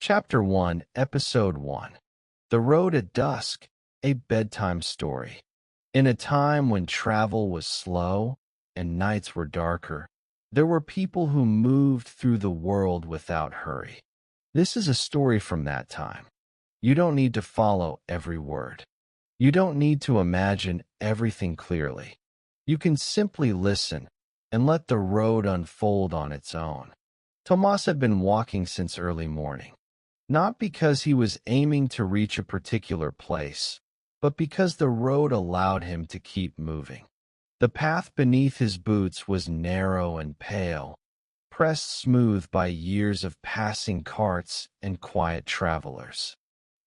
Chapter 1, Episode 1. The Road at Dusk, a Bedtime Story. In a time when travel was slow and nights were darker, there were people who moved through the world without hurry. This is a story from that time. You don't need to follow every word. You don't need to imagine everything clearly. You can simply listen and let the road unfold on its own. Tomas had been walking since early morning. Not because he was aiming to reach a particular place, but because the road allowed him to keep moving. The path beneath his boots was narrow and pale, pressed smooth by years of passing carts and quiet travelers.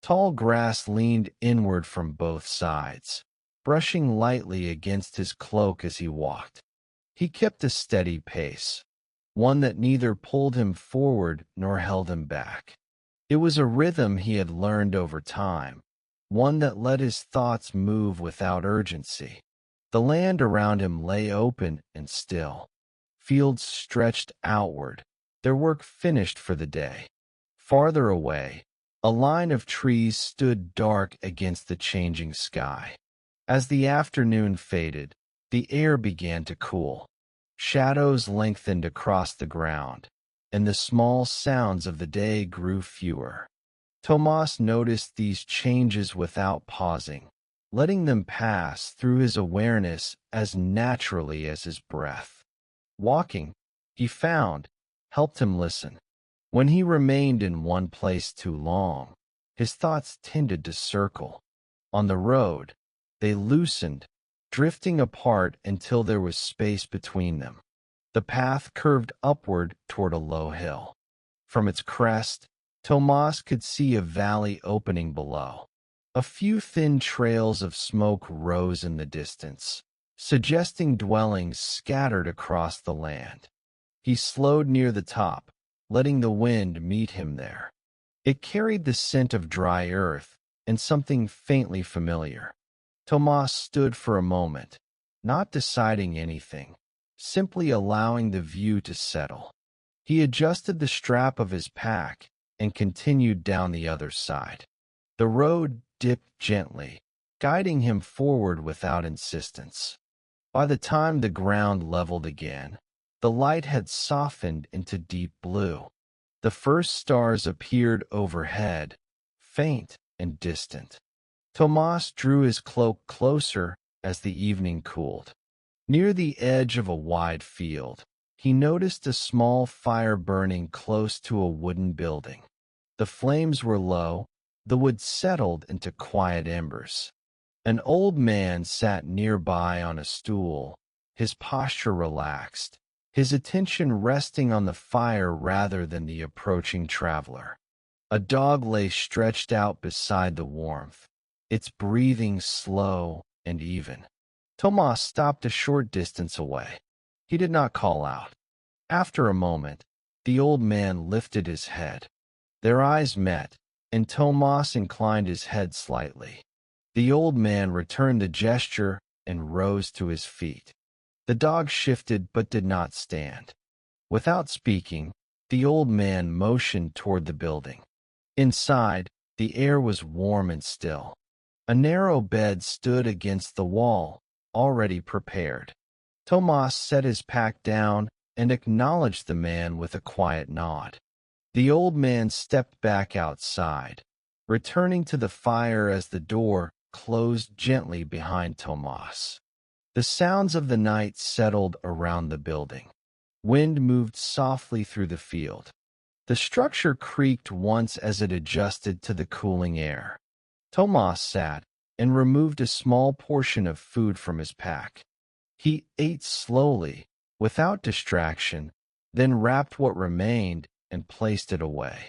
Tall grass leaned inward from both sides, brushing lightly against his cloak as he walked. He kept a steady pace, one that neither pulled him forward nor held him back. It was a rhythm he had learned over time, one that let his thoughts move without urgency. The land around him lay open and still. Fields stretched outward, their work finished for the day. Farther away, a line of trees stood dark against the changing sky. As the afternoon faded, the air began to cool. Shadows lengthened across the ground, and the small sounds of the day grew fewer. Tomas noticed these changes without pausing, letting them pass through his awareness as naturally as his breath. Walking, he found, helped him listen. When he remained in one place too long, his thoughts tended to circle. On the road, they loosened, drifting apart until there was space between them. The path curved upward toward a low hill. From its crest, Tomas could see a valley opening below. A few thin trails of smoke rose in the distance, suggesting dwellings scattered across the land. He slowed near the top, letting the wind meet him there. It carried the scent of dry earth and something faintly familiar. Tomas stood for a moment, not deciding anything, simply allowing the view to settle. He adjusted the strap of his pack and continued down the other side. The road dipped gently, guiding him forward without insistence. By the time the ground leveled again, the light had softened into deep blue. The first stars appeared overhead, faint and distant. Tomas drew his cloak closer as the evening cooled. Near the edge of a wide field, he noticed a small fire burning close to a wooden building. The flames were low, the wood settled into quiet embers. An old man sat nearby on a stool, his posture relaxed, his attention resting on the fire rather than the approaching traveler. A dog lay stretched out beside the warmth, its breathing slow and even. Tomas stopped a short distance away. He did not call out. After a moment, the old man lifted his head. Their eyes met, and Tomas inclined his head slightly. The old man returned the gesture and rose to his feet. The dog shifted but did not stand. Without speaking, the old man motioned toward the building. Inside, the air was warm and still. A narrow bed stood against the wall, already prepared. Tomas set his pack down and acknowledged the man with a quiet nod. The old man stepped back outside, returning to the fire as the door closed gently behind Tomas. The sounds of the night settled around the building. Wind moved softly through the field. The structure creaked once as it adjusted to the cooling air. Tomas sat and removed a small portion of food from his pack. He ate slowly, without distraction, then wrapped what remained and placed it away.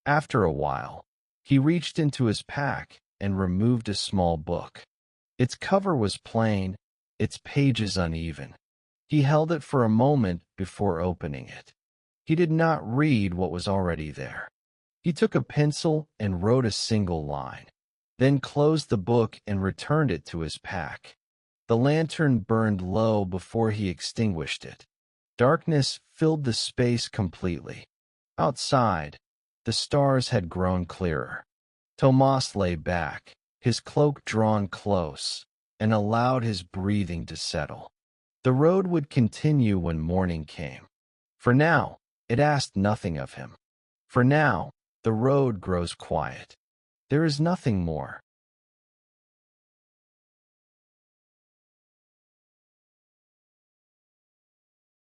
After a while, he reached into his pack and removed a small book. Its cover was plain, its pages uneven. He held it for a moment before opening it. He did not read what was already there. He took a pencil and wrote a single line, then closed the book and returned it to his pack. The lantern burned low before he extinguished it. Darkness filled the space completely. Outside, The stars had grown clearer. Tomas lay back, his cloak drawn close, and allowed his breathing to settle. The road would continue when morning came. For now, it asked nothing of him. For now, the road grows quiet. There is nothing more.